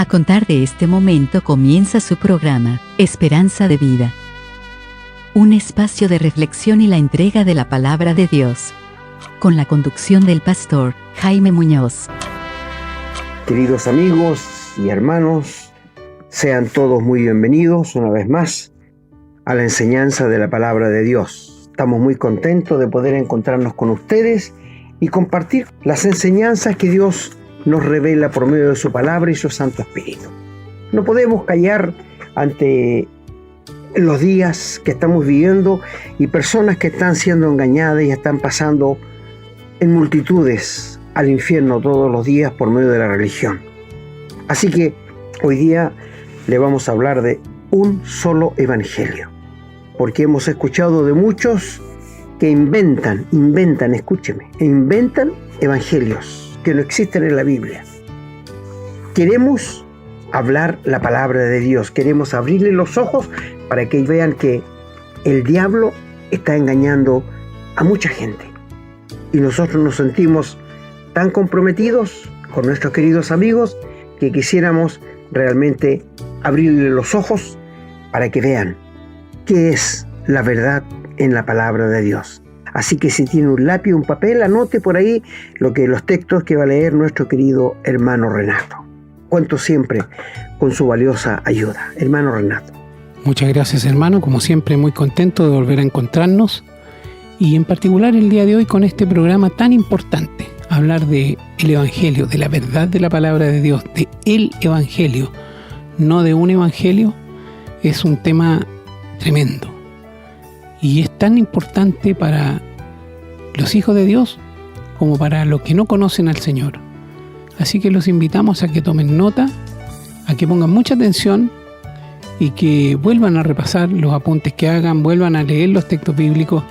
A contar de este momento comienza su programa, Esperanza de Vida. Un espacio de reflexión y la entrega de la palabra de Dios. Con la conducción del pastor Jaime Muñoz. Queridos amigos y hermanos, sean todos muy bienvenidos una vez más a la enseñanza de la palabra de Dios. Estamos muy contentos de poder encontrarnos con ustedes y compartir las enseñanzas que Dios nos revela por medio de su palabra y su Santo Espíritu. No podemos callar ante los días que estamos viviendo y personas que están siendo engañadas y están pasando en multitudes al infierno todos los días por medio de la religión. Así que hoy día le vamos a hablar de un solo evangelio, porque hemos escuchado de muchos que inventan evangelios que no existen en la Biblia. Queremos hablar la palabra de Dios, queremos abrirle los ojos para que vean que el diablo está engañando a mucha gente. Y nosotros nos sentimos tan comprometidos con nuestros queridos amigos que quisiéramos realmente abrirle los ojos para que vean qué es la verdad en la palabra de Dios. Así que si tiene un lápiz, un papel, anote por ahí los textos que va a leer nuestro querido hermano Renato. Cuento siempre con su valiosa ayuda. Hermano Renato. Muchas gracias, hermano. Como siempre, muy contento de volver a encontrarnos. Y en particular el día de hoy con este programa tan importante. Hablar del evangelio, de la verdad de la palabra de Dios, de el evangelio, no de un evangelio, es un tema tremendo. Y es tan importante para los hijos de Dios como para los que no conocen al Señor. Así que los invitamos a que tomen nota, a que pongan mucha atención y que vuelvan a repasar los apuntes que hagan, vuelvan a leer los textos bíblicos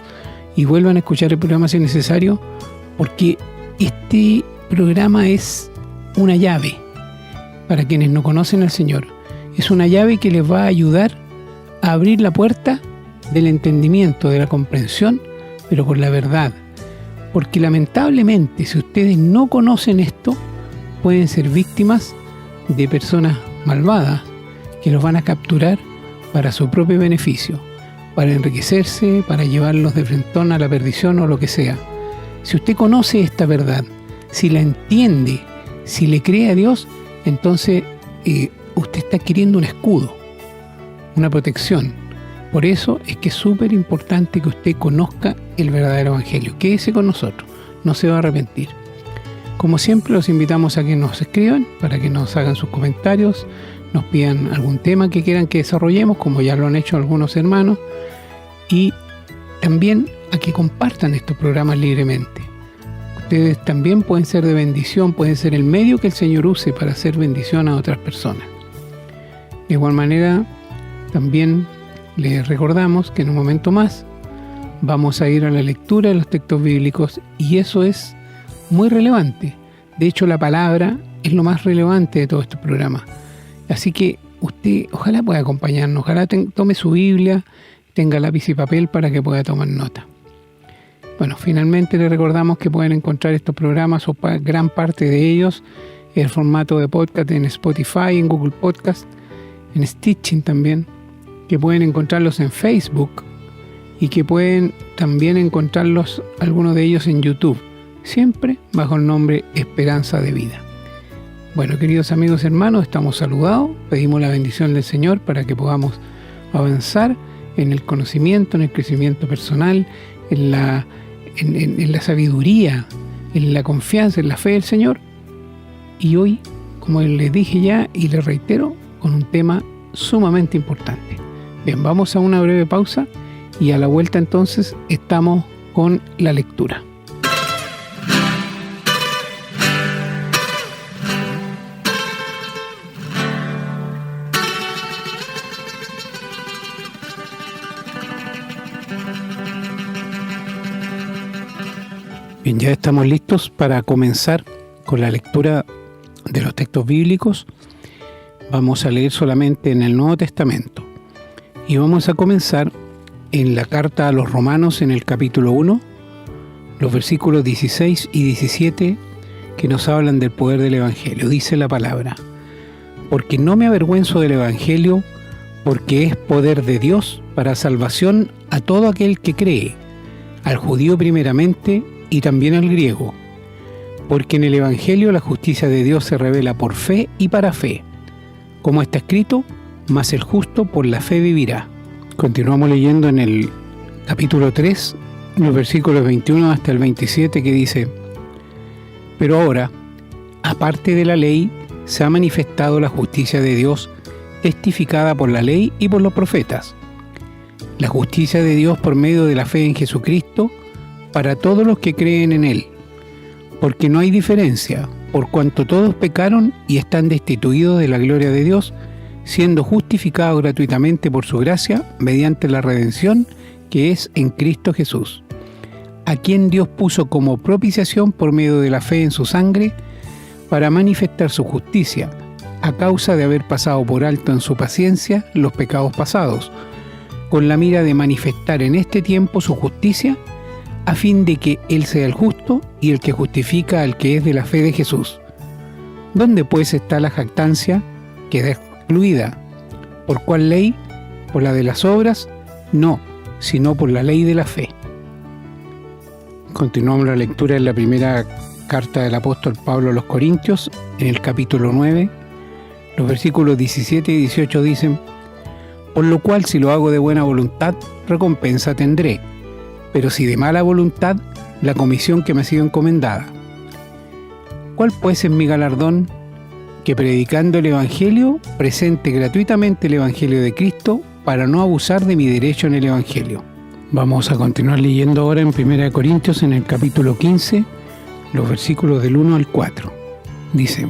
y vuelvan a escuchar el programa si es necesario, porque este programa es una llave para quienes no conocen al Señor. Es una llave que les va a ayudar a abrir la puerta del entendimiento, de la comprensión, pero con la verdad. Porque lamentablemente, si ustedes no conocen esto, pueden ser víctimas de personas malvadas que los van a capturar para su propio beneficio, para enriquecerse, para llevarlos de frentón a la perdición o lo que sea. Si usted conoce esta verdad, si la entiende, si le cree a Dios, entonces usted está adquiriendo un escudo, una protección. Por eso es que es súper importante que usted conozca el verdadero evangelio. Quédese con nosotros, no se va a arrepentir. Como siempre, los invitamos a que nos escriban para que nos hagan sus comentarios, nos pidan algún tema que quieran que desarrollemos, como ya lo han hecho algunos hermanos, y también a que compartan estos programas libremente. Ustedes también pueden ser de bendición, pueden ser el medio que el Señor use para hacer bendición a otras personas. De igual manera, también les recordamos que en un momento más vamos a ir a la lectura de los textos bíblicos y eso es muy relevante. De hecho, la palabra es lo más relevante de todo este programa. Así que usted ojalá pueda acompañarnos, ojalá tome su Biblia, tenga lápiz y papel para que pueda tomar nota. Bueno, finalmente les recordamos que pueden encontrar estos programas o gran parte de ellos en formato de podcast en Spotify, en Google Podcast, en Stitching también, que pueden encontrarlos en Facebook y que pueden también encontrarlos, algunos de ellos en YouTube, siempre bajo el nombre Esperanza de Vida. Bueno, queridos amigos y hermanos, estamos saludados, pedimos la bendición del Señor para que podamos avanzar en el conocimiento, en el crecimiento personal, en la sabiduría, en la confianza, en la fe del Señor. Y hoy, como les dije ya y les reitero, con un tema sumamente importante. Bien, vamos a una breve pausa y a la vuelta entonces estamos con la lectura. Bien, ya estamos listos para comenzar con la lectura de los textos bíblicos. Vamos a leer solamente en el Nuevo Testamento. Y vamos a comenzar en la carta a los Romanos en el capítulo 1, los versículos 16 y 17 que nos hablan del poder del Evangelio. Dice la palabra: porque no me avergüenzo del Evangelio, porque es poder de Dios para salvación a todo aquel que cree, al judío primeramente y también al griego. Porque en el Evangelio la justicia de Dios se revela por fe y para fe. Como está escrito, mas el justo por la fe vivirá. Continuamos leyendo en el capítulo 3, los versículos 21 hasta el 27, que dice: Pero ahora, aparte de la ley, se ha manifestado la justicia de Dios, testificada por la ley y por los profetas. La justicia de Dios por medio de la fe en Jesucristo, para todos los que creen en Él. Porque no hay diferencia, por cuanto todos pecaron y están destituidos de la gloria de Dios, siendo justificados gratuitamente por su gracia, mediante la redención que es en Cristo Jesús, a quien Dios puso como propiciación por medio de la fe en su sangre, para manifestar su justicia, a causa de haber pasado por alto en su paciencia los pecados pasados, con la mira de manifestar en este tiempo su justicia, a fin de que Él sea el justo y el que justifica al que es de la fe de Jesús. ¿Dónde pues está la jactancia? Queda excluida. ¿Por cuál ley? ¿Por la de las obras? No, sino por la ley de la fe. Continuamos la lectura en la primera carta del apóstol Pablo a los Corintios, en el capítulo 9. Los versículos 17 y 18 dicen: Por lo cual, si lo hago de buena voluntad, recompensa tendré, pero si de mala voluntad, la comisión que me ha sido encomendada. ¿Cuál pues es mi galardón? Que predicando el Evangelio, presente gratuitamente el Evangelio de Cristo, para no abusar de mi derecho en el Evangelio. Vamos a continuar leyendo ahora en 1 Corintios, en el capítulo 15, los versículos del 1 al 4. Dice: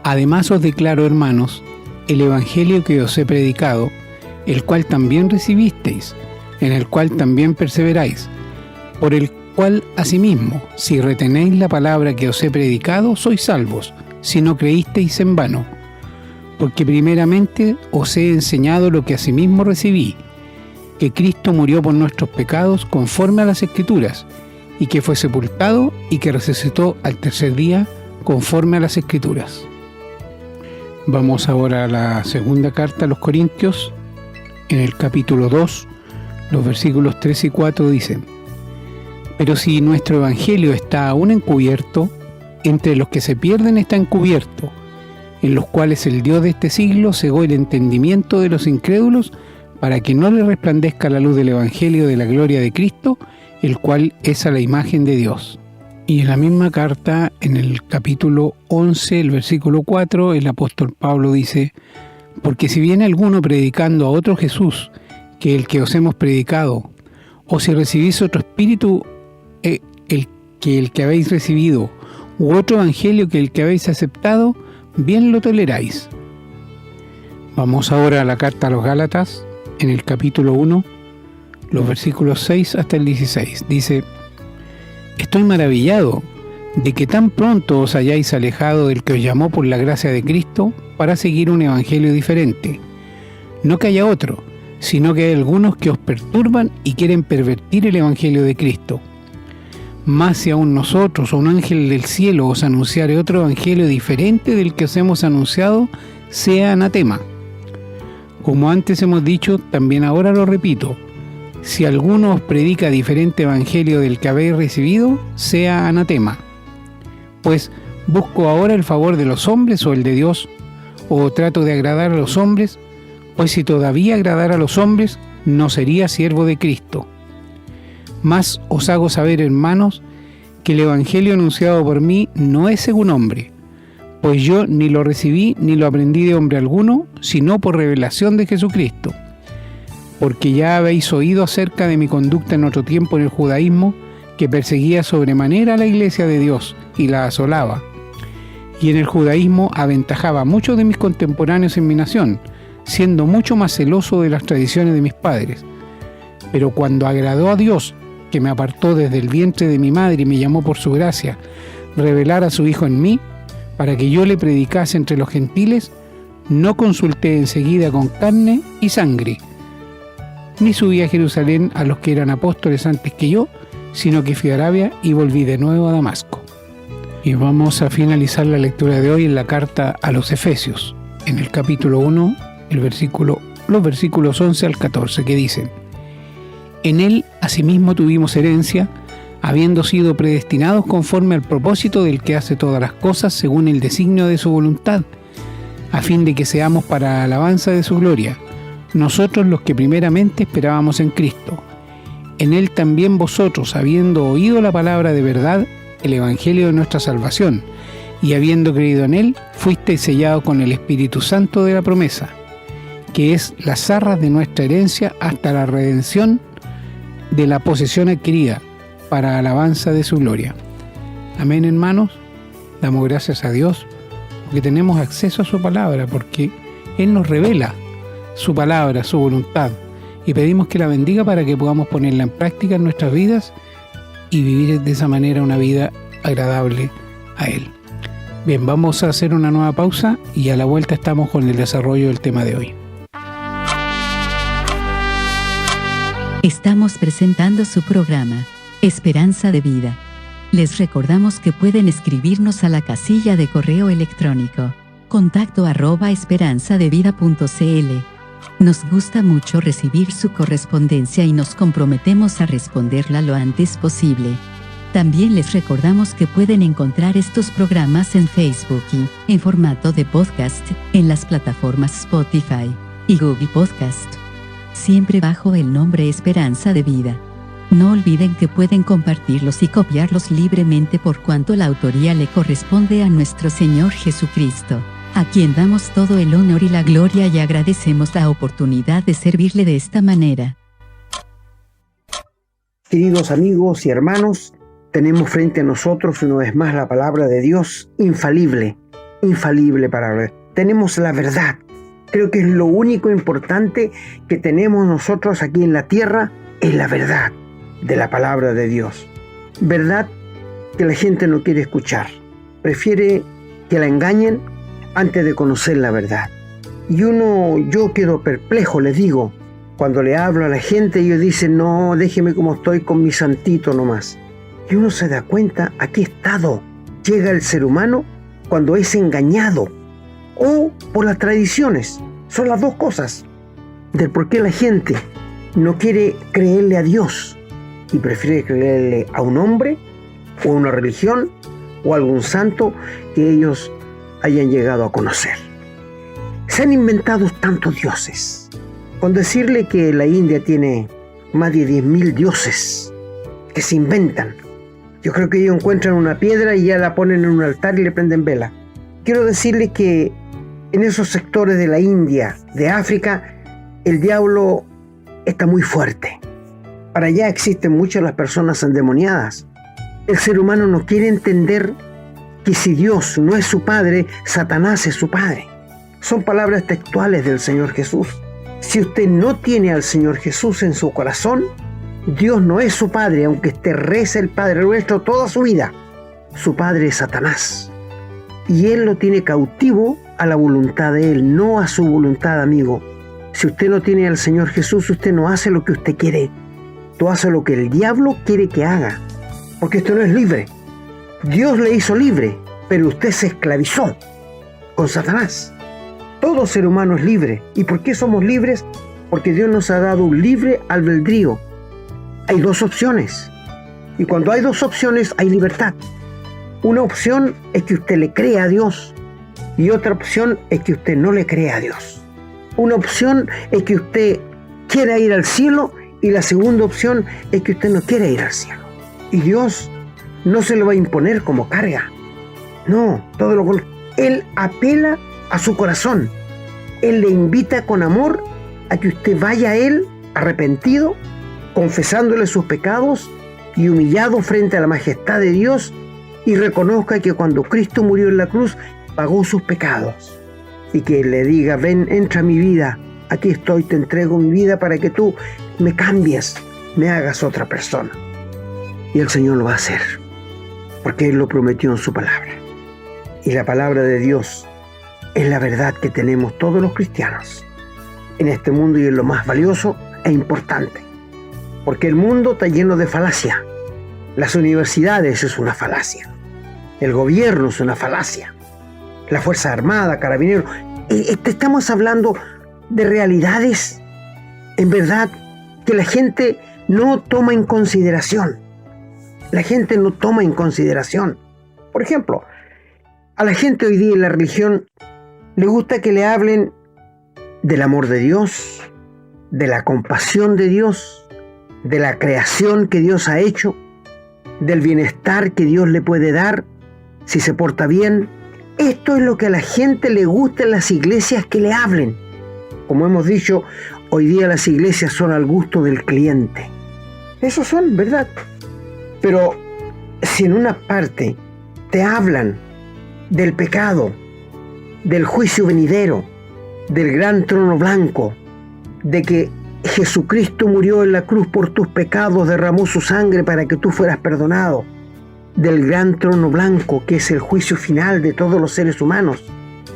Además os declaro, hermanos, el Evangelio que os he predicado, el cual también recibisteis, en el cual también perseveráis, por el cual asimismo, si retenéis la palabra que os he predicado, sois salvos, si no creísteis en vano. Porque primeramente os he enseñado lo que asimismo recibí, que Cristo murió por nuestros pecados conforme a las Escrituras, y que fue sepultado y que resucitó al tercer día conforme a las Escrituras. Vamos ahora a la segunda carta a los Corintios, en el capítulo 2, los versículos 3 y 4 dicen: Pero si nuestro evangelio está aún encubierto, entre los que se pierden está encubierto, en los cuales el Dios de este siglo cegó el entendimiento de los incrédulos, para que no les resplandezca la luz del evangelio de la gloria de Cristo, el cual es a la imagen de Dios. Y en la misma carta, en el capítulo 11, el versículo 4, el apóstol Pablo dice: Porque si viene alguno predicando a otro Jesús, que el que os hemos predicado, o si recibís otro espíritu el que habéis recibido, u otro evangelio que el que habéis aceptado, bien lo toleráis. Vamos ahora a la carta a los Gálatas, en el capítulo 1, los versículos 6 hasta el 16. Dice: Estoy maravillado de que tan pronto os hayáis alejado del que os llamó por la gracia de Cristo para seguir un evangelio diferente. No que haya otro, sino que hay algunos que os perturban y quieren pervertir el evangelio de Cristo. Mas si aún nosotros o un ángel del cielo os anunciare otro evangelio diferente del que os hemos anunciado, sea anatema. Como antes hemos dicho, también ahora lo repito: si alguno os predica diferente evangelio del que habéis recibido, sea anatema. Pues, ¿busco ahora el favor de los hombres o el de Dios? ¿O trato de agradar a los hombres? Pues si todavía agradara a los hombres, no sería siervo de Cristo. Mas os hago saber, hermanos, que el evangelio anunciado por mí no es según hombre, pues yo ni lo recibí ni lo aprendí de hombre alguno, sino por revelación de Jesucristo. Porque ya habéis oído acerca de mi conducta en otro tiempo en el judaísmo, que perseguía sobremanera a la iglesia de Dios y la asolaba. Y en el judaísmo aventajaba a muchos de mis contemporáneos en mi nación, siendo mucho más celoso de las tradiciones de mis padres. Pero cuando agradó a Dios, que me apartó desde el vientre de mi madre y me llamó por su gracia, revelar a su Hijo en mí, para que yo le predicase entre los gentiles, no consulté enseguida con carne y sangre, ni subí a Jerusalén a los que eran apóstoles antes que yo, sino que fui a Arabia y volví de nuevo a Damasco. Y vamos a finalizar la lectura de hoy en la carta a los Efesios, en el capítulo 1, los versículos 11 al 14, que dicen: En él asimismo tuvimos herencia, habiendo sido predestinados conforme al propósito del que hace todas las cosas según el designio de su voluntad, a fin de que seamos para alabanza de su gloria, nosotros los que primeramente esperábamos en Cristo. En él también vosotros, habiendo oído la palabra de verdad, el evangelio de nuestra salvación, y habiendo creído en él, fuisteis sellados con el Espíritu Santo de la promesa, que es las arras de nuestra herencia hasta la redención de la posesión adquirida, para alabanza de su gloria. Amén, hermanos. Damos gracias a Dios porque tenemos acceso a su palabra, porque Él nos revela su palabra, su voluntad, y pedimos que la bendiga para que podamos ponerla en práctica en nuestras vidas y vivir de esa manera una vida agradable a Él. Bien, vamos a hacer una nueva pausa y a la vuelta estamos con el desarrollo del tema de hoy. Estamos presentando su programa, Esperanza de Vida. Les recordamos que pueden escribirnos a la casilla de correo electrónico contacto@esperanzadevida.cl. Nos gusta mucho recibir su correspondencia y nos comprometemos a responderla lo antes posible. También les recordamos que pueden encontrar estos programas en Facebook y, en formato de podcast, en las plataformas Spotify y Google Podcast, siempre bajo el nombre Esperanza de Vida. No olviden que pueden compartirlos y copiarlos libremente por cuanto la autoría le corresponde a nuestro Señor Jesucristo, a quien damos todo el honor y la gloria y agradecemos la oportunidad de servirle de esta manera. Queridos amigos y hermanos, tenemos frente a nosotros una vez más la palabra de Dios infalible palabra. Tenemos la verdad. Creo que es lo único importante que tenemos nosotros aquí en la tierra, es la verdad de la palabra de Dios. Verdad que la gente no quiere escuchar. Prefiere que la engañen antes de conocer la verdad. Y yo quedo perplejo, les digo, cuando le hablo a la gente y ellos dicen, no, déjeme como estoy con mi santito nomás. Y uno se da cuenta a qué estado llega el ser humano cuando es engañado o por las tradiciones. Son las dos cosas del por qué la gente no quiere creerle a Dios y prefiere creerle a un hombre o a una religión o a algún santo que ellos hayan llegado a conocer. Se han inventado tantos dioses. Con decirle que la India tiene más de 10.000 dioses que se inventan. Yo creo que ellos encuentran una piedra y ya la ponen en un altar y le prenden vela. Quiero decirle que en esos sectores de la India, de África, el diablo está muy fuerte. Para allá existen muchas las personas endemoniadas. El ser humano no quiere entender que si Dios no es su padre, Satanás es su padre. Son palabras textuales del Señor Jesús. Si usted no tiene al Señor Jesús en su corazón, Dios no es su padre, aunque usted reza el Padre Nuestro toda su vida. Su padre es Satanás. Y él lo tiene cautivo a la voluntad de él, no a su voluntad, amigo. Si usted no tiene al Señor Jesús, usted no hace lo que usted quiere. Tú haces lo que el diablo quiere que haga. Porque esto no es libre. Dios le hizo libre, pero usted se esclavizó con Satanás. Todo ser humano es libre. ¿Y por qué somos libres? Porque Dios nos ha dado un libre albedrío. Hay dos opciones. Y cuando hay dos opciones, hay libertad. Una opción es que usted le crea a Dios. Y otra opción es que usted no le crea a Dios. Una opción es que usted quiera ir al cielo. Y la segunda opción es que usted no quiere ir al cielo. Y Dios no se lo va a imponer como carga. No, todo lo contrario. Él apela a su corazón. Él le invita con amor a que usted vaya a Él arrepentido, confesándole sus pecados y humillado frente a la majestad de Dios, y reconozca que cuando Cristo murió en la cruz, pagó sus pecados. Y que le diga, ven, entra a mi vida, aquí estoy, te entrego mi vida para que tú me cambies, me hagas otra persona. Y el Señor lo va a hacer, porque Él lo prometió en su palabra. Y la palabra de Dios es la verdad que tenemos todos los cristianos en este mundo, y es lo más valioso e importante. Porque el mundo está lleno de falacia. Las universidades es una falacia. El gobierno es una falacia. La Fuerza Armada, Carabineros, Estamos hablando de realidades, en verdad, que la gente no toma en consideración. La gente no toma en consideración. Por ejemplo, a la gente hoy día en la religión le gusta que le hablen del amor de Dios, de la compasión de Dios, de la creación que Dios ha hecho, del bienestar que Dios le puede dar si se porta bien. Esto es lo que a la gente le gusta en las iglesias que le hablen. Como hemos dicho, hoy día las iglesias son al gusto del cliente. Esos son, ¿verdad? Pero si en una parte te hablan del pecado, del juicio venidero, del gran trono blanco, de que Jesucristo murió en la cruz por tus pecados, derramó su sangre para que tú fueras perdonado, del gran trono blanco que es el juicio final de todos los seres humanos,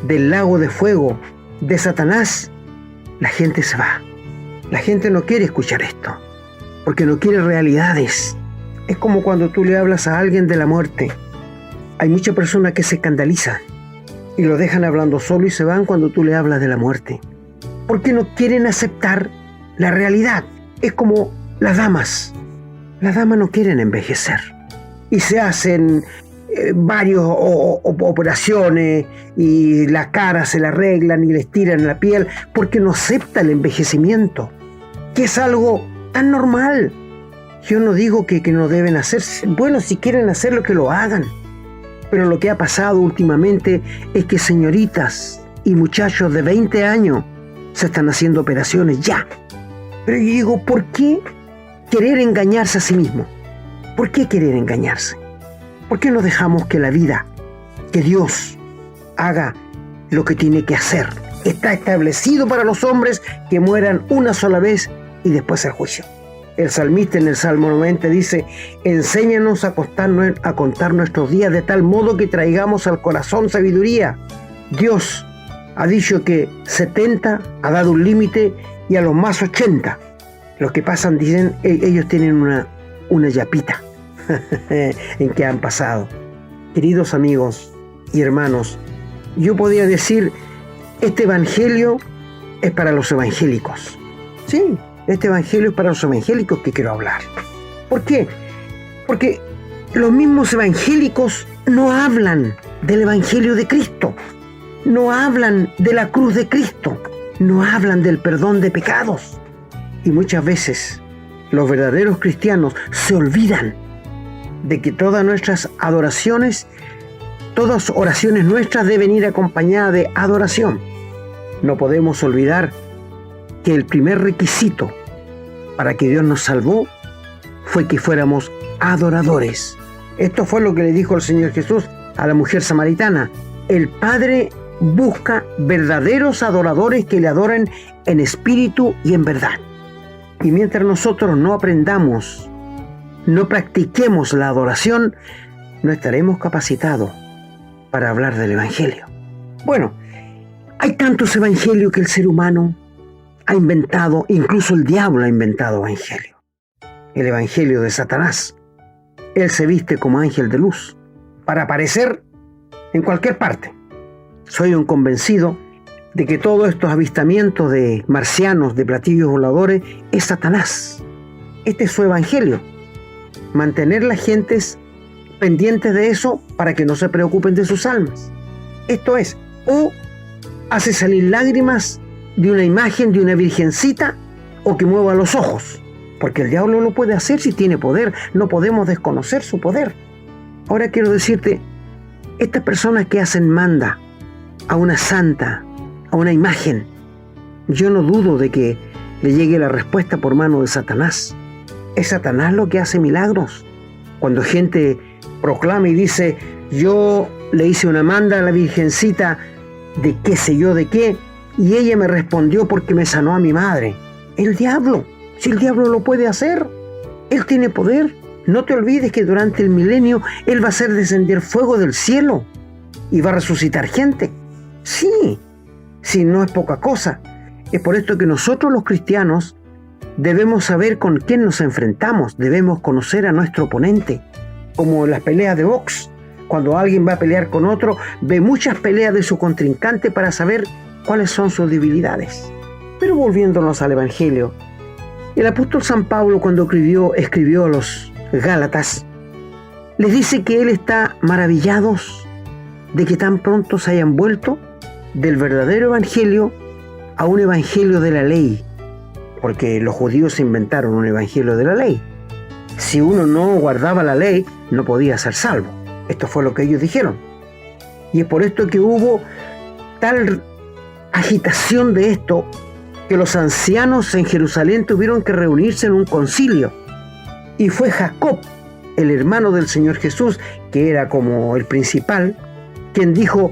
del lago de fuego, de Satanás, la gente se va. La gente no quiere escuchar esto, porque no quiere realidades. Es como cuando tú le hablas a alguien de la muerte. Hay muchas personas que se escandalizan y lo dejan hablando solo y se van cuando tú le hablas de la muerte, porque no quieren aceptar la realidad. Es como las damas. Las damas no quieren envejecer y se hacen varias operaciones y la cara se la arreglan y les tiran la piel porque no acepta el envejecimiento, que es algo tan normal. Yo no digo que no deben hacer. Bueno, si quieren hacerlo, que lo hagan. Pero lo que ha pasado últimamente es que señoritas y muchachos de 20 años se están haciendo operaciones ya. Pero yo digo, ¿por qué querer engañarse a sí mismo? ¿Por qué querer engañarse? ¿Por qué no dejamos que la vida, que Dios haga lo que tiene que hacer? Está establecido para los hombres que mueran una sola vez y después el juicio. El salmista en el Salmo 90 dice: enséñanos a contar nuestros días de tal modo que traigamos al corazón sabiduría. Dios ha dicho que 70, ha dado un límite, y a los más 80. Los que pasan dicen, ellos tienen una yapita en que han pasado. Queridos amigos y hermanos, yo podría decir, este evangelio es para los evangélicos. Sí, este evangelio es para los evangélicos que quiero hablar. ¿Por qué? Porque los mismos evangélicos no hablan del evangelio de Cristo, no hablan de la cruz de Cristo, no hablan del perdón de pecados. Y muchas veces los verdaderos cristianos se olvidan de que todas nuestras adoraciones, todas oraciones nuestras deben ir acompañadas de adoración. No podemos olvidar que el primer requisito para que Dios nos salvó fue que fuéramos adoradores. Esto fue lo que le dijo el Señor Jesús a la mujer samaritana. El Padre busca verdaderos adoradores que le adoren en espíritu y en verdad. Y mientras nosotros no aprendamos, no practiquemos la adoración, no estaremos capacitados para hablar del evangelio. Bueno, hay tantos evangelios que el ser humano ha inventado, incluso el diablo ha inventado evangelio. El evangelio de Satanás. Él se viste como ángel de luz para aparecer en cualquier parte. Soy un convencido de que todos estos avistamientos de marcianos, de platillos voladores, es Satanás. Este es su evangelio. Mantener las gentes pendientes de eso para que no se preocupen de sus almas. Esto es, o hace salir lágrimas de una imagen de una virgencita, o que mueva los ojos, porque el diablo lo puede hacer si tiene poder. No podemos desconocer su poder. Ahora quiero decirte, estas personas que hacen manda a una santa, a una imagen, yo no dudo de que le llegue la respuesta por mano de Satanás. Es Satanás lo que hace milagros. Cuando gente proclama y dice, yo le hice una manda a la virgencita de qué sé yo de qué, y ella me respondió porque me sanó a mi madre. El diablo, si el diablo lo puede hacer, él tiene poder. No te olvides que durante el milenio él va a hacer descender fuego del cielo y va a resucitar gente. Sí, no es poca cosa. Es por esto que nosotros los cristianos debemos saber con quién nos enfrentamos, debemos conocer a nuestro oponente. Como en las peleas de box, cuando alguien va a pelear con otro, ve muchas peleas de su contrincante para saber cuáles son sus debilidades. Pero volviéndonos al Evangelio, el apóstol San Pablo, cuando escribió a los Gálatas, les dice que él está maravillado de que tan pronto se hayan vuelto del verdadero evangelio a un evangelio de la ley, porque los judíos inventaron un evangelio de la ley. Si uno no guardaba la ley, no podía ser salvo. Esto fue lo que ellos dijeron. Y es por esto que hubo tal agitación de esto, que los ancianos en Jerusalén tuvieron que reunirse en un concilio. Y fue Jacob, el hermano del Señor Jesús, que era como el principal, quien dijo: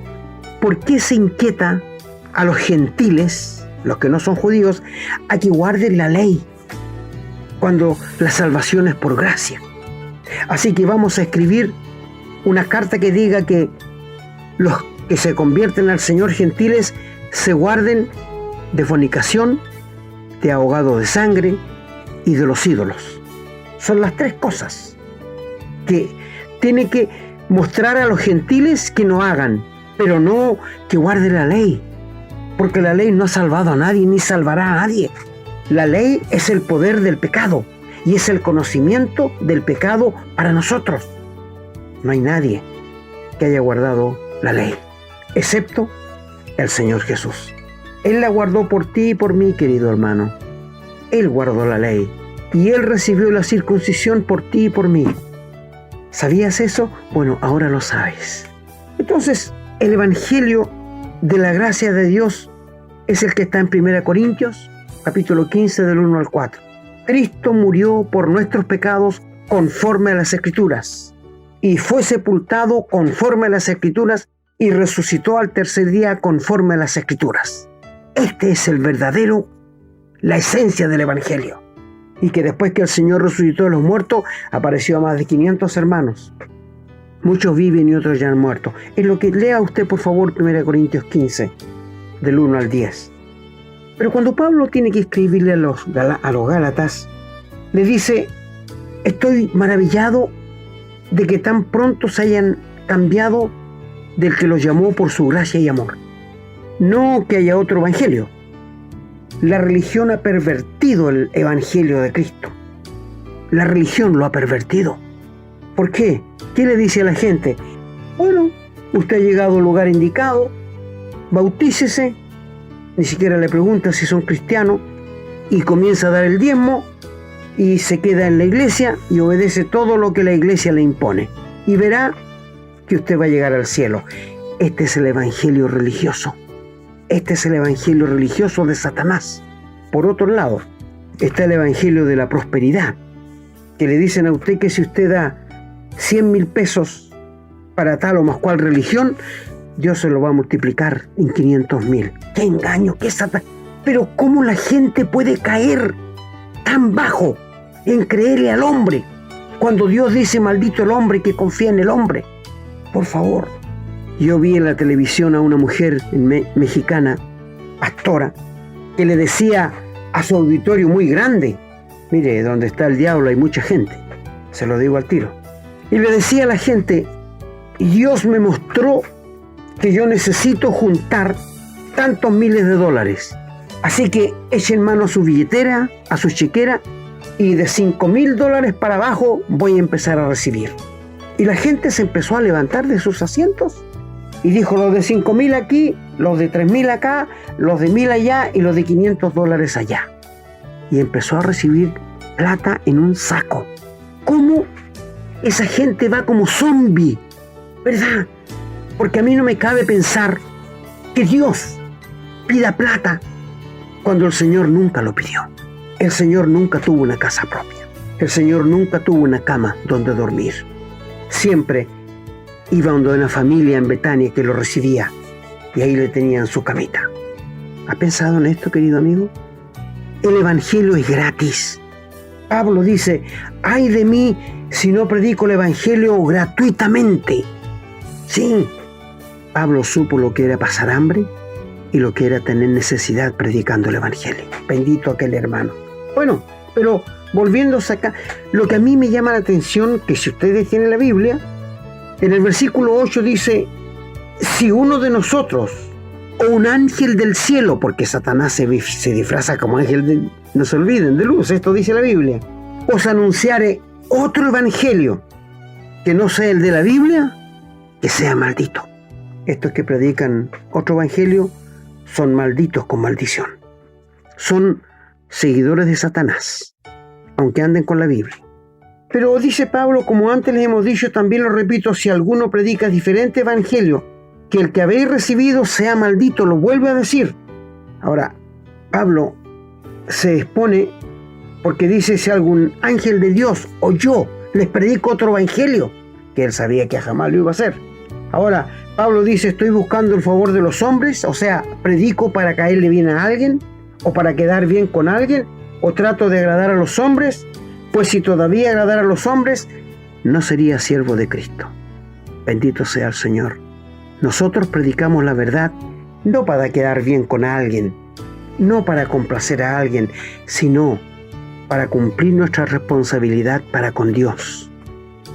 ¿por qué se inquieta a los gentiles, los que no son judíos, a que guarden la ley, cuando la salvación es por gracia? Así que vamos a escribir una carta que diga que los que se convierten al Señor gentiles se guarden de fornicación, de ahogado de sangre y de los ídolos. Son las tres cosas que tiene que mostrar a los gentiles que no hagan, pero no que guarden la ley, porque la ley no ha salvado a nadie ni salvará a nadie. La ley es el poder del pecado y es el conocimiento del pecado para nosotros. No hay nadie que haya guardado la ley, excepto el Señor Jesús. Él la guardó por ti y por mí, querido hermano. Él guardó la ley y Él recibió la circuncisión por ti y por mí. ¿Sabías eso? Bueno, ahora lo sabes. Entonces, el Evangelio de la gracia de Dios es el que está en 1 Corintios, capítulo 15, del 1 al 4. Cristo murió por nuestros pecados conforme a las Escrituras, y fue sepultado conforme a las Escrituras, y resucitó al tercer día conforme a las Escrituras. Este es el verdadero, la esencia del Evangelio. Y que después que el Señor resucitó de los muertos, apareció a más de 500 hermanos. Muchos viven y otros ya han muerto. Es lo que lea usted, por favor, 1 Corintios 15, del 1 al 10. Pero cuando Pablo tiene que escribirle a los Gálatas, le dice: estoy maravillado de que tan pronto se hayan cambiado del que los llamó por su gracia y amor. No que haya otro evangelio. La religión ha pervertido el evangelio de Cristo. La religión lo ha pervertido. ¿Por qué? ¿Qué le dice a la gente? Bueno, usted ha llegado al lugar indicado, bautícese, ni siquiera le pregunta si son cristianos, y comienza a dar el diezmo, y se queda en la iglesia y obedece todo lo que la iglesia le impone. Y verá que usted va a llegar al cielo. Este es el evangelio religioso. Este es el evangelio religioso de Satanás. Por otro lado, está el evangelio de la prosperidad, que le dicen a usted que si usted da 100,000 pesos para tal o más cual religión, Dios se lo va a multiplicar en 500,000. ¡Qué engaño! ¡Qué Satanás! Pero ¿cómo la gente puede caer tan bajo en creerle al hombre, cuando Dios dice: maldito el hombre que confía en el hombre? Por favor. Yo vi en la televisión a una mujer mexicana, pastora, que le decía a su auditorio muy grande: mire, donde está el diablo hay mucha gente, se lo digo al tiro. Y le decía a la gente: Dios me mostró que yo necesito juntar tantos miles de dólares. Así que echen mano a su billetera, a su chequera, y de $5,000 para abajo voy a empezar a recibir. Y la gente se empezó a levantar de sus asientos y dijo: los de 5,000 aquí, los de 3,000 acá, los de 1,000 allá y los de $500 allá. Y empezó a recibir plata en un saco. ¿Cómo esa gente va como zombie? ¿Verdad? Porque a mí no me cabe pensar que Dios pida plata cuando el Señor nunca lo pidió. El Señor nunca tuvo una casa propia. El Señor nunca tuvo una cama donde dormir. Siempre iba donde una familia en Betania que lo recibía, y ahí le tenían su camita. ¿Ha pensado en esto, querido amigo? El evangelio es gratis. Pablo dice: ay de mí si no predico el evangelio gratuitamente. Sí, Pablo supo lo que era pasar hambre y lo que era tener necesidad predicando el evangelio. Bendito aquel hermano. Bueno, pero volviéndose acá, lo que a mí me llama la atención, que si ustedes tienen la Biblia, en el versículo 8 dice: si uno de nosotros o un ángel del cielo, porque Satanás se disfraza como ángel no se olviden, de luz, esto dice la Biblia, os anunciare otro evangelio que no sea el de la Biblia, que sea maldito. Estos que predican otro evangelio son malditos con maldición. Son seguidores de Satanás, aunque anden con la Biblia. Pero dice Pablo, como antes les hemos dicho, también lo repito, si alguno predica diferente evangelio que el que habéis recibido, sea maldito, lo vuelve a decir. Ahora, Pablo se expone porque dice, si algún ángel de Dios o yo les predico otro evangelio, que él sabía que jamás lo iba a hacer. Ahora, Pablo dice, estoy buscando el favor de los hombres, o sea, predico para caerle bien a alguien, o para quedar bien con alguien, o trato de agradar a los hombres, pues si todavía agradara a los hombres, no sería siervo de Cristo. Bendito sea el Señor. Nosotros predicamos la verdad, no para quedar bien con alguien, no para complacer a alguien, sino para cumplir nuestra responsabilidad para con Dios.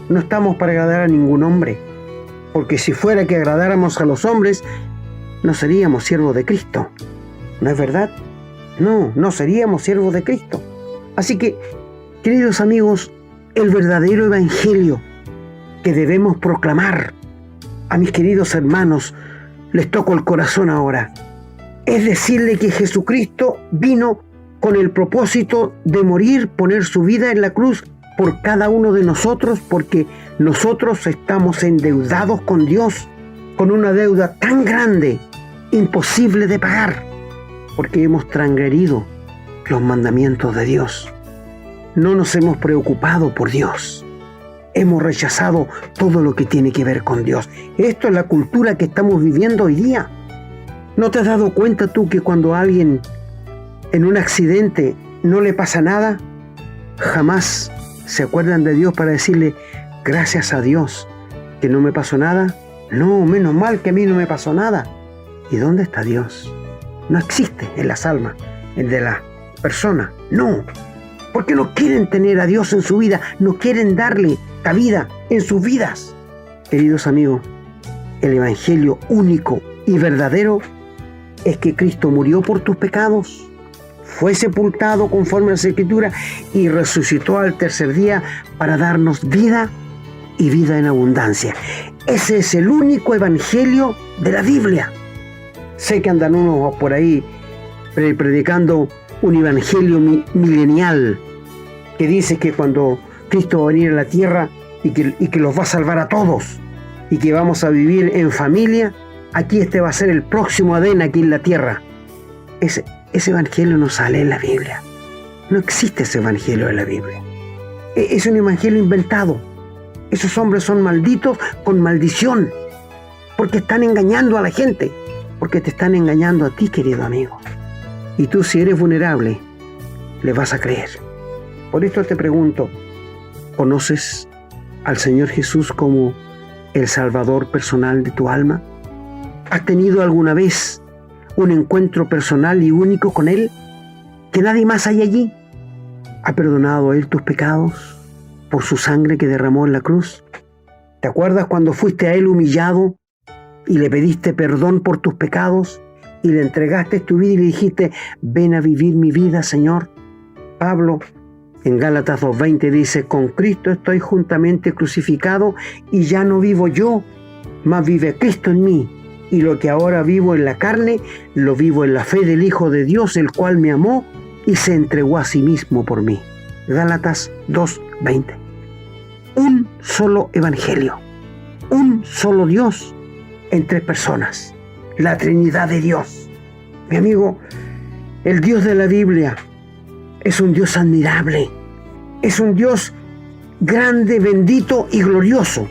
No estamos para agradar a ningún hombre, porque si fuera que agradáramos a los hombres, no seríamos siervos de Cristo. ¿No es verdad? No seríamos siervos de Cristo. Así que, queridos amigos, el verdadero evangelio que debemos proclamar, a mis queridos hermanos, les toco el corazón ahora, es decirle que Jesucristo vino con el propósito de morir, poner su vida en la cruz por cada uno de nosotros, porque nosotros estamos endeudados con Dios, con una deuda tan grande, imposible de pagar, porque hemos transgredido los mandamientos de Dios. No nos hemos preocupado por Dios. Hemos rechazado todo lo que tiene que ver con Dios. Esto es la cultura que estamos viviendo hoy día. ¿No te has dado cuenta tú que cuando a alguien en un accidente no le pasa nada, jamás se acuerdan de Dios para decirle, gracias a Dios que no me pasó nada? No, menos mal que a mí no me pasó nada. ¿Y dónde está Dios? No existe en las almas, en de la persona. No, porque no quieren tener a Dios en su vida, no quieren darle cabida en sus vidas. Queridos amigos, el evangelio único y verdadero es que Cristo murió por tus pecados, fue sepultado conforme a las Escrituras y resucitó al tercer día para darnos vida y vida en abundancia. Ese es el único evangelio de la Biblia. Sé que andan unos por ahí predicando un evangelio milenial que dice que cuando Cristo va a venir a la tierra y que los va a salvar a todos y que vamos a vivir en familia, aquí este va a ser el próximo Adén aquí en la tierra. Ese evangelio no sale en la Biblia. No existe ese evangelio en la Biblia. Es un evangelio inventado. Esos hombres son malditos con maldición, porque están engañando a la gente, porque te están engañando a ti, querido amigo. Y tú, si eres vulnerable, le vas a creer. Por esto te pregunto, ¿conoces al Señor Jesús como el Salvador personal de tu alma? ¿Has tenido alguna vez un encuentro personal y único con Él, que nadie más hay allí? ¿Ha perdonado Él tus pecados por su sangre que derramó en la cruz? ¿Te acuerdas cuando fuiste a Él humillado y le pediste perdón por tus pecados y le entregaste tu vida y le dijiste, ven a vivir mi vida, Señor? Pablo en Gálatas 2:20 dice, con Cristo estoy juntamente crucificado y ya no vivo yo, mas vive Cristo en mí. Y lo que ahora vivo en la carne, lo vivo en la fe del Hijo de Dios, el cual me amó y se entregó a sí mismo por mí. Gálatas 2:20. Un solo evangelio, un solo Dios en tres personas, la Trinidad de Dios. Mi amigo, el Dios de la Biblia es un Dios admirable, es un Dios grande, bendito y glorioso.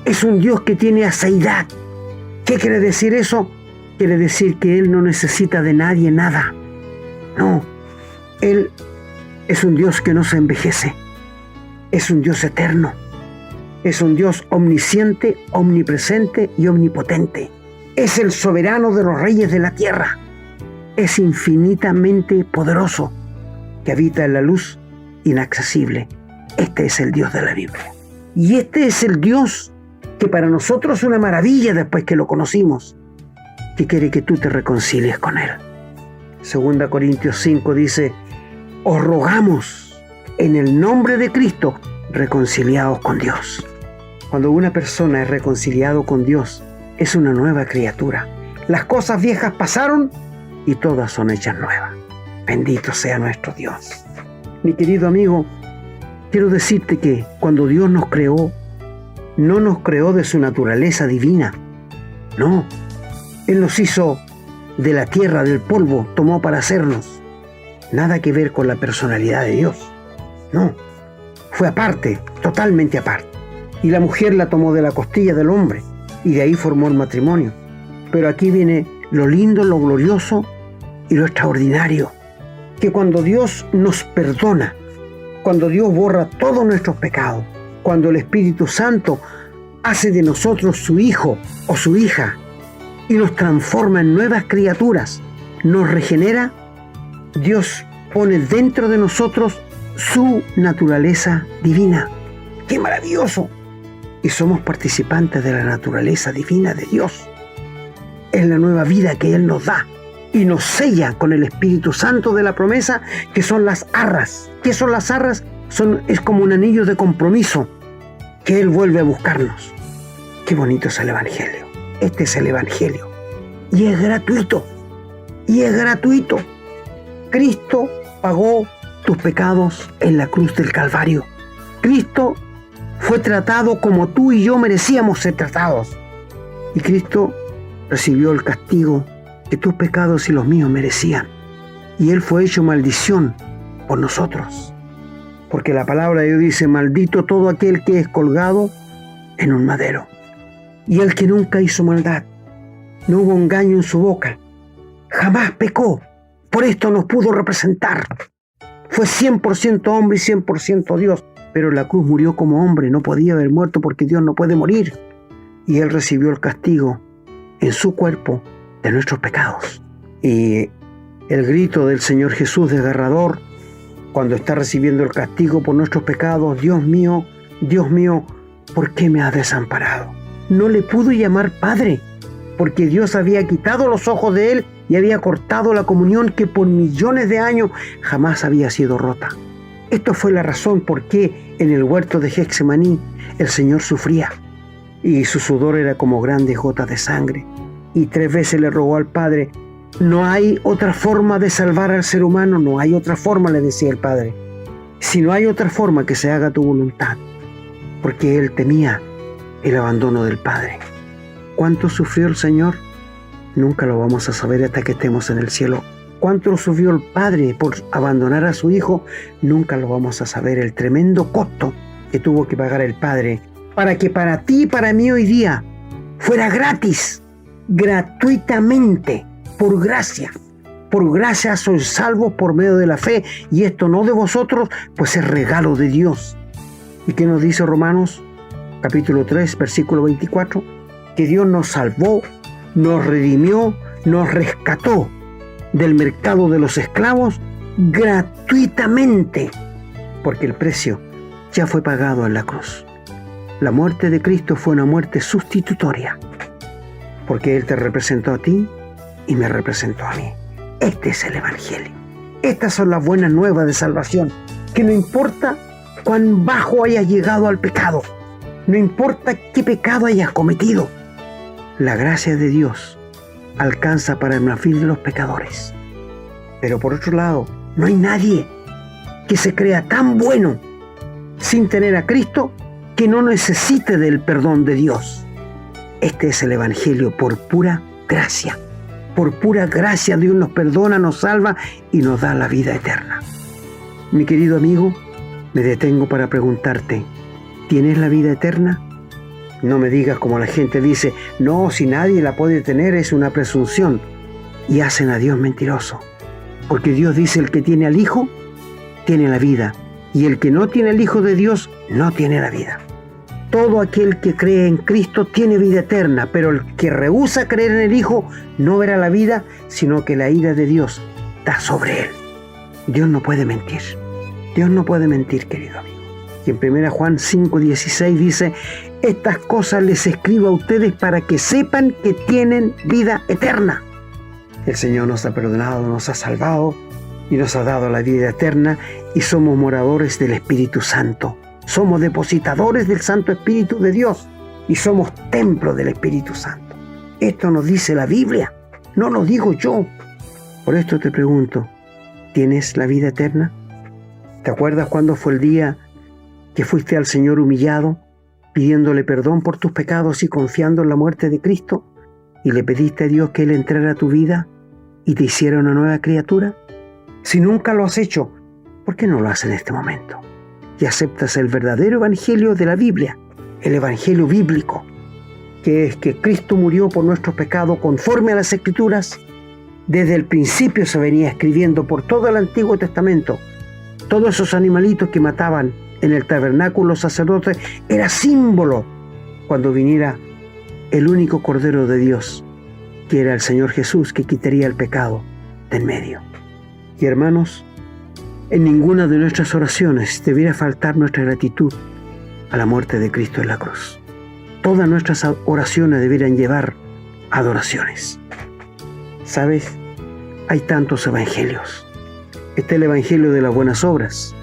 Es un Dios que tiene aseidad. ¿Qué quiere decir eso? Quiere decir que Él no necesita de nadie nada. No, Él es un Dios que no se envejece. Es un Dios eterno. Es un Dios omnisciente, omnipresente y omnipotente. Es el soberano de los reyes de la tierra. Es infinitamente poderoso, que habita en la luz inaccesible. Este es el Dios de la Biblia. Y este es el Dios que para nosotros es una maravilla después que lo conocimos, que quiere que tú te reconcilies con Él. 2 Corintios 5 dice: os rogamos en el nombre de Cristo, reconciliados con Dios. Cuando una persona es reconciliado con Dios, es una nueva criatura. Las cosas viejas pasaron y todas son hechas nuevas. Bendito sea nuestro Dios. Mi querido amigo, quiero decirte que cuando Dios nos creó, no nos creó de su naturaleza divina. No, Él nos hizo de la tierra, del polvo, tomó para hacernos. Nada que ver con la personalidad de Dios. No, fue aparte, totalmente aparte. Y la mujer la tomó de la costilla del hombre y de ahí formó el matrimonio. Pero aquí viene lo lindo, lo glorioso y lo extraordinario. Que cuando Dios nos perdona, cuando Dios borra todos nuestros pecados, cuando el Espíritu Santo hace de nosotros su hijo o su hija y nos transforma en nuevas criaturas, nos regenera, Dios pone dentro de nosotros su naturaleza divina. ¡Qué maravilloso! Y somos participantes de la naturaleza divina de Dios. Es la nueva vida que Él nos da y nos sella con el Espíritu Santo de la promesa, que son las arras. ¿Qué son las arras? Es como un anillo de compromiso que Él vuelve a buscarnos. Qué bonito es el Evangelio. Este es el Evangelio. Y es gratuito. Y es gratuito. Cristo pagó tus pecados en la cruz del Calvario. Cristo fue tratado como tú y yo merecíamos ser tratados. Y Cristo recibió el castigo que tus pecados y los míos merecían. Y Él fue hecho maldición por nosotros. Porque la palabra de Dios dice: maldito todo aquel que es colgado en un madero. Y el que nunca hizo maldad, no hubo engaño en su boca, jamás pecó, por esto nos pudo representar. Fue 100% hombre y 100% Dios, pero en la cruz murió como hombre, no podía haber muerto porque Dios no puede morir. Y Él recibió el castigo en su cuerpo de nuestros pecados. Y el grito del Señor Jesús desgarrador, cuando está recibiendo el castigo por nuestros pecados: Dios mío, ¿por qué me has desamparado? No le pudo llamar Padre, porque Dios había quitado los ojos de Él y había cortado la comunión que por millones de años jamás había sido rota. Esto fue la razón por qué en el huerto de Getsemaní el Señor sufría, y su sudor era como grandes gotas de sangre, y 3 veces le rogó al Padre: no hay otra forma de salvar al ser humano, no hay otra forma, le decía el Padre. Si no hay otra forma, que se haga tu voluntad, porque Él temía el abandono del Padre. ¿Cuánto sufrió el Señor? Nunca lo vamos a saber hasta que estemos en el cielo. ¿Cuánto sufrió el Padre por abandonar a su Hijo? Nunca lo vamos a saber. El tremendo costo que tuvo que pagar el Padre para que para ti y para mí hoy día fuera gratis, gratuitamente, por gracia. Por gracia sois salvos por medio de la fe, y esto no de vosotros, pues es regalo de Dios. ¿Y qué nos dice Romanos capítulo 3, versículo 24? Que Dios nos salvó, nos redimió, nos rescató del mercado de los esclavos gratuitamente, porque el precio ya fue pagado en la cruz. La muerte de Cristo fue una muerte sustitutoria, porque Él te representó a ti y me representó a mí. Este es el Evangelio. Estas son las buenas nuevas de salvación, que no importa cuán bajo hayas llegado al pecado, no importa qué pecado hayas cometido, la gracia de Dios alcanza para el fin de los pecadores. Pero por otro lado, no hay nadie que se crea tan bueno sin tener a Cristo que no necesite del perdón de Dios. Este es el Evangelio por pura gracia. Por pura gracia Dios nos perdona, nos salva y nos da la vida eterna. Mi querido amigo, me detengo para preguntarte: ¿tienes la vida eterna? No me digas como la gente dice: no, si nadie la puede tener, es una presunción. Y hacen a Dios mentiroso. Porque Dios dice: el que tiene al Hijo, tiene la vida. Y el que no tiene al Hijo de Dios, no tiene la vida. Todo aquel que cree en Cristo tiene vida eterna, pero el que rehúsa creer en el Hijo no verá la vida, sino que la ira de Dios está sobre él. Dios no puede mentir. Dios no puede mentir, querido amigo. Y en 1 Juan 5:16 dice: Estas cosas les escribo a ustedes para que sepan que tienen vida eterna. El Señor nos ha perdonado, nos ha salvado y nos ha dado la vida eterna y somos moradores del Espíritu Santo. Somos depositadores del Santo Espíritu de Dios y somos templo del Espíritu Santo. Esto nos dice la Biblia, no lo digo yo. Por esto te pregunto, ¿tienes la vida eterna? ¿Te acuerdas cuándo fue el día que fuiste al Señor humillado, pidiéndole perdón por tus pecados y confiando en la muerte de Cristo? ¿Y le pediste a Dios que Él entrara a tu vida y te hiciera una nueva criatura? Si nunca lo has hecho, ¿por qué no lo haces en este momento? Y aceptas el verdadero evangelio de la Biblia, el evangelio bíblico, que es que Cristo murió por nuestros pecados conforme a las Escrituras. Desde el principio se venía escribiendo por todo el Antiguo Testamento. Todos esos animalitos que mataban en el tabernáculo los sacerdotes era símbolo cuando viniera el único Cordero de Dios, que era el Señor Jesús, que quitaría el pecado de en medio. Y hermanos, en ninguna de nuestras oraciones debiera faltar nuestra gratitud a la muerte de Cristo en la cruz. Todas nuestras oraciones debieran llevar adoraciones. ¿Sabes? Hay tantos evangelios. Está el evangelio de las buenas obras.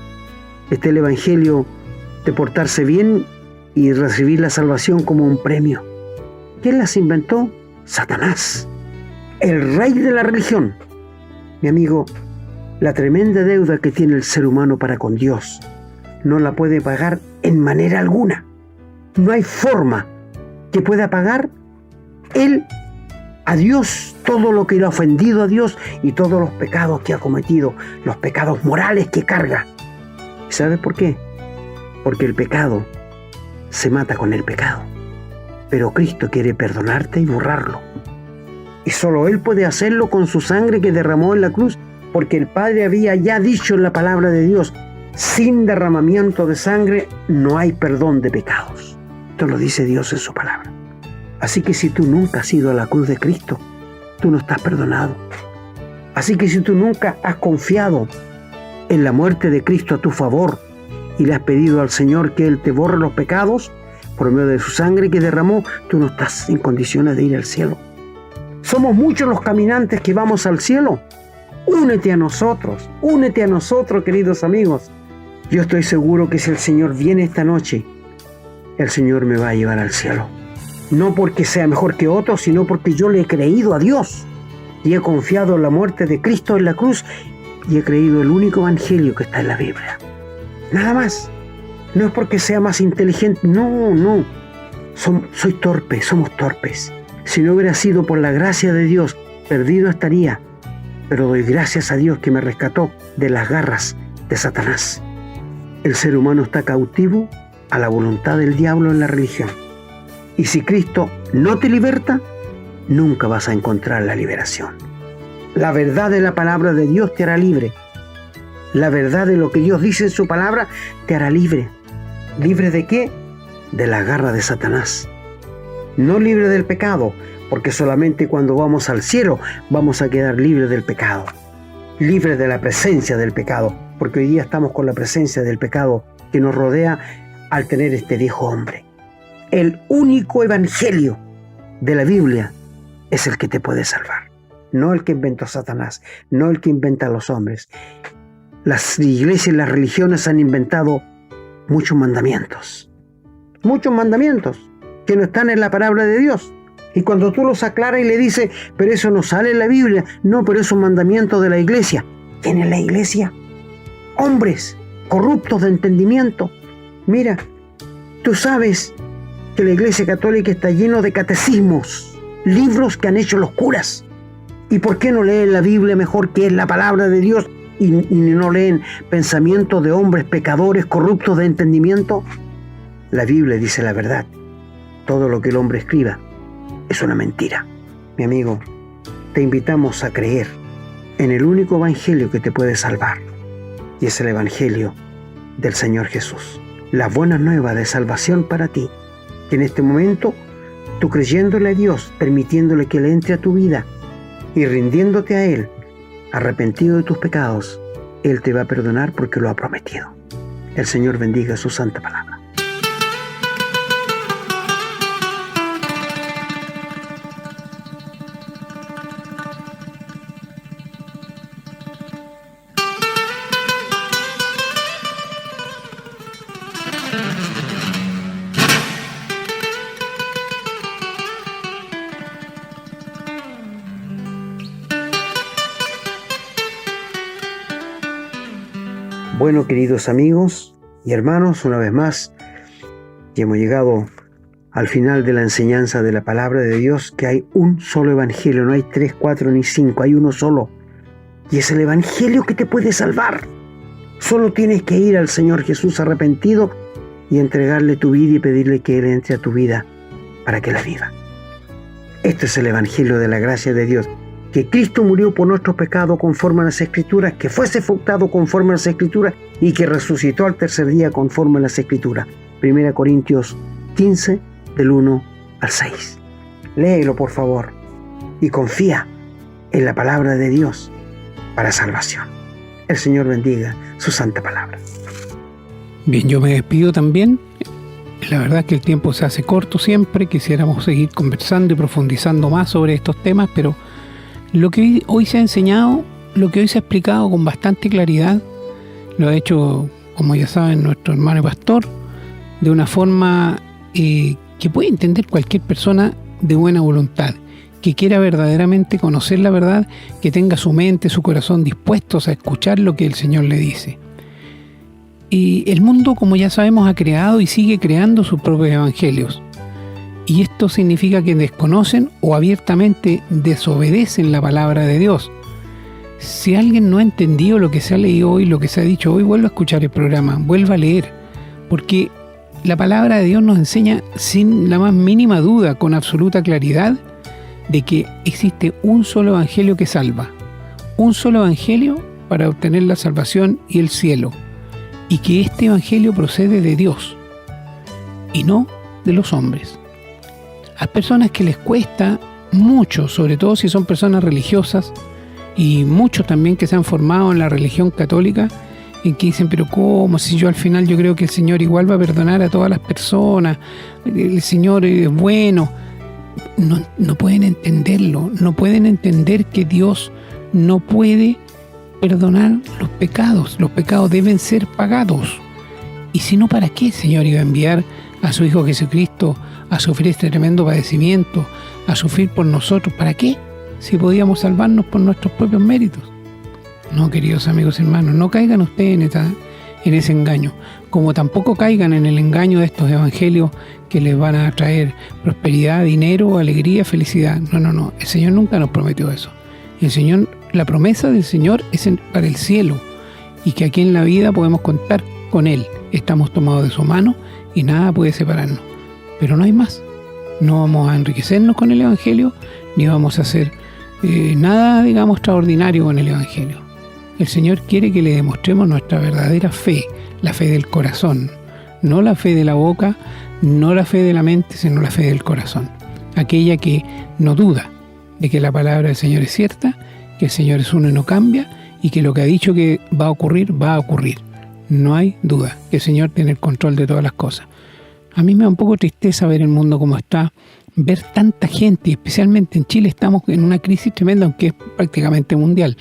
Está el evangelio de portarse bien y recibir la salvación como un premio. ¿Quién las inventó? Satanás, el rey de la religión. Mi amigo, la tremenda deuda que tiene el ser humano para con Dios no la puede pagar en manera alguna. No hay forma que pueda pagar él a Dios todo lo que le ha ofendido a Dios y todos los pecados que ha cometido, los pecados morales que carga. ¿Y sabes por qué? Porque el pecado se mata con el pecado. Pero Cristo quiere perdonarte y borrarlo. Y solo Él puede hacerlo con su sangre que derramó en la cruz, porque el Padre había ya dicho en la palabra de Dios, sin derramamiento de sangre no hay perdón de pecados. Esto lo dice Dios en su palabra. Así que si tú nunca has ido a la cruz de Cristo, tú no estás perdonado. Así que si tú nunca has confiado en la muerte de Cristo a tu favor y le has pedido al Señor que Él te borre los pecados por medio de su sangre que derramó, tú no estás en condiciones de ir al cielo. Somos muchos los caminantes que vamos al cielo. Únete a nosotros, queridos amigos. Yo estoy seguro que si el Señor viene esta noche, el Señor me va a llevar al cielo. No porque sea mejor que otros, sino porque yo le he creído a Dios y he confiado en la muerte de Cristo en la cruz y he creído el único evangelio que está en la Biblia. Nada más. No es porque sea más inteligente, no. Soy torpe, somos torpes. Si no hubiera sido por la gracia de Dios, perdido estaría. Pero doy gracias a Dios que me rescató de las garras de Satanás. El ser humano está cautivo a la voluntad del diablo en la religión. Y si Cristo no te liberta, nunca vas a encontrar la liberación. La verdad de la palabra de Dios te hará libre. La verdad de lo que Dios dice en su palabra te hará libre. ¿Libre de qué? De la garra de Satanás. No libre del pecado, porque solamente cuando vamos al cielo vamos a quedar libres del pecado. Libres de la presencia del pecado, porque hoy día estamos con la presencia del pecado que nos rodea al tener este viejo hombre. El único evangelio de la Biblia es el que te puede salvar. No el que inventó Satanás, no el que inventa los hombres. Las iglesias y las religiones han inventado muchos mandamientos que no están en la palabra de Dios. Y cuando tú los aclaras y le dices, pero eso no sale en la Biblia, no, pero es un mandamiento de la iglesia. ¿Quién es la iglesia? Hombres corruptos de entendimiento. Mira, tú sabes que la iglesia católica está lleno de catecismos, libros que han hecho los curas. ¿Y por qué no leen la Biblia mejor, que es la palabra de Dios, y no leen pensamientos de hombres pecadores corruptos de entendimiento? La Biblia dice la verdad. Todo lo que el hombre escriba es una mentira. Mi amigo, te invitamos a creer en el único evangelio que te puede salvar, y es el evangelio del Señor Jesús. La buena nueva de salvación para ti, que en este momento, tú creyéndole a Dios, permitiéndole que Él entre a tu vida y rindiéndote a Él, arrepentido de tus pecados, Él te va a perdonar porque lo ha prometido. El Señor bendiga su santa palabra. Bueno, queridos amigos y hermanos, una vez más, ya hemos llegado al final de la enseñanza de la palabra de Dios, que hay un solo evangelio, no hay 3, 4 ni 5, hay uno solo. Y es el evangelio que te puede salvar. Solo tienes que ir al Señor Jesús arrepentido y entregarle tu vida y pedirle que Él entre a tu vida para que la viva. Este es el evangelio de la gracia de Dios, que Cristo murió por nuestros pecados conforme a las Escrituras, que fue sepultado conforme a las Escrituras y que resucitó al tercer día conforme a las Escrituras. 1 Corintios 15, del 1 al 6. Léelo, por favor, y confía en la palabra de Dios para salvación. El Señor bendiga su santa palabra. Bien, yo me despido también. La verdad es que el tiempo se hace corto siempre. Quisiéramos seguir conversando y profundizando más sobre estos temas, pero lo que hoy se ha enseñado, lo que hoy se ha explicado con bastante claridad, lo ha hecho, como ya saben, nuestro hermano pastor, de una forma que puede entender cualquier persona de buena voluntad, que quiera verdaderamente conocer la verdad, que tenga su mente, su corazón dispuestos a escuchar lo que el Señor le dice. Y el mundo, como ya sabemos, ha creado y sigue creando sus propios evangelios. Y esto significa que desconocen o abiertamente desobedecen la palabra de Dios. Si alguien no ha entendido lo que se ha leído hoy, lo que se ha dicho hoy, vuelva a escuchar el programa, vuelva a leer, porque la palabra de Dios nos enseña sin la más mínima duda, con absoluta claridad, de que existe un solo evangelio que salva, un solo evangelio para obtener la salvación y el cielo, y que este evangelio procede de Dios y no de los hombres. A personas que les cuesta mucho, sobre todo si son personas religiosas, y muchos también que se han formado en la religión católica, en que dicen, pero ¿cómo? Si yo al final yo creo que el Señor igual va a perdonar a todas las personas, el Señor es bueno. No pueden entenderlo, no pueden entender que Dios no puede perdonar los pecados deben ser pagados. Y si no, ¿para qué el Señor iba a enviar a su Hijo Jesucristo a sufrir este tremendo padecimiento, a sufrir por nosotros? ¿Para qué? Si podíamos salvarnos por nuestros propios méritos. No, queridos amigos y hermanos, no caigan ustedes en ese engaño, como tampoco caigan en el engaño de estos evangelios que les van a traer prosperidad, dinero, alegría, felicidad. No, el Señor nunca nos prometió eso. La promesa del Señor es para el cielo, y que aquí en la vida podemos contar con Él. Estamos tomados de su mano y nada puede separarnos. Pero no hay más. No vamos a enriquecernos con el evangelio, ni vamos a hacer nada, digamos, extraordinario con el evangelio. El Señor quiere que le demostremos nuestra verdadera fe, la fe del corazón, no la fe de la boca, no la fe de la mente, sino la fe del corazón. Aquella que no duda de que la palabra del Señor es cierta, que el Señor es uno y no cambia, y que lo que ha dicho que va a ocurrir, va a ocurrir. No hay duda que el Señor tiene el control de todas las cosas. A mí me da un poco tristeza ver el mundo como está, ver tanta gente, y especialmente en Chile estamos en una crisis tremenda, aunque es prácticamente mundial,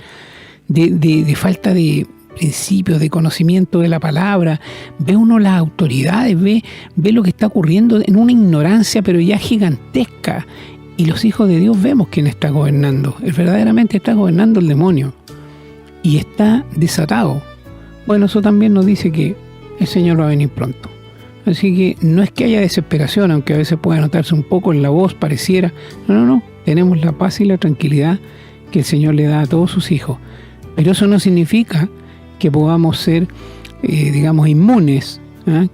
de falta de principios, de conocimiento de la palabra. Ve uno las autoridades, ve lo que está ocurriendo en una ignorancia pero ya gigantesca, y los hijos de Dios vemos quién está gobernando. Verdaderamente está gobernando el demonio y está desatado. Bueno, eso también nos dice que el Señor va a venir pronto. Así que no es que haya desesperación, aunque a veces pueda notarse un poco en la voz, pareciera. No. Tenemos la paz y la tranquilidad que el Señor le da a todos sus hijos. Pero eso no significa que podamos ser, inmunes,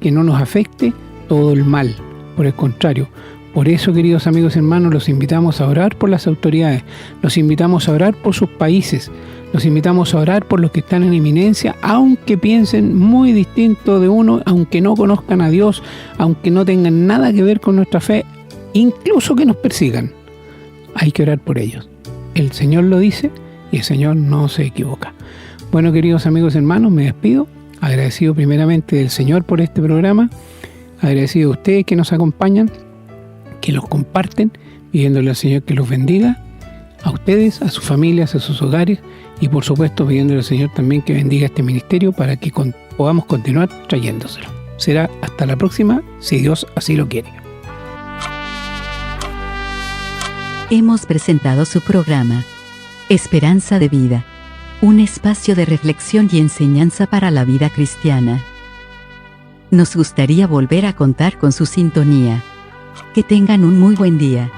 que no nos afecte todo el mal. Por el contrario. Por eso, queridos amigos y hermanos, los invitamos a orar por las autoridades, los invitamos a orar por sus países, los invitamos a orar por los que están en eminencia, aunque piensen muy distinto de uno, aunque no conozcan a Dios, aunque no tengan nada que ver con nuestra fe, incluso que nos persigan. Hay que orar por ellos. El Señor lo dice y el Señor no se equivoca. Bueno, queridos amigos y hermanos, me despido, agradecido primeramente del Señor por este programa, agradecido a ustedes que nos acompañan, que los comparten, pidiéndole al Señor que los bendiga, a ustedes, a sus familias, a sus hogares, y por supuesto pidiéndole al Señor también que bendiga este ministerio para que podamos continuar trayéndoselo. Será hasta la próxima, si Dios así lo quiere. Hemos presentado su programa Esperanza de Vida, un espacio de reflexión y enseñanza para la vida cristiana. Nos gustaría volver a contar con su sintonía. Que tengan un muy buen día.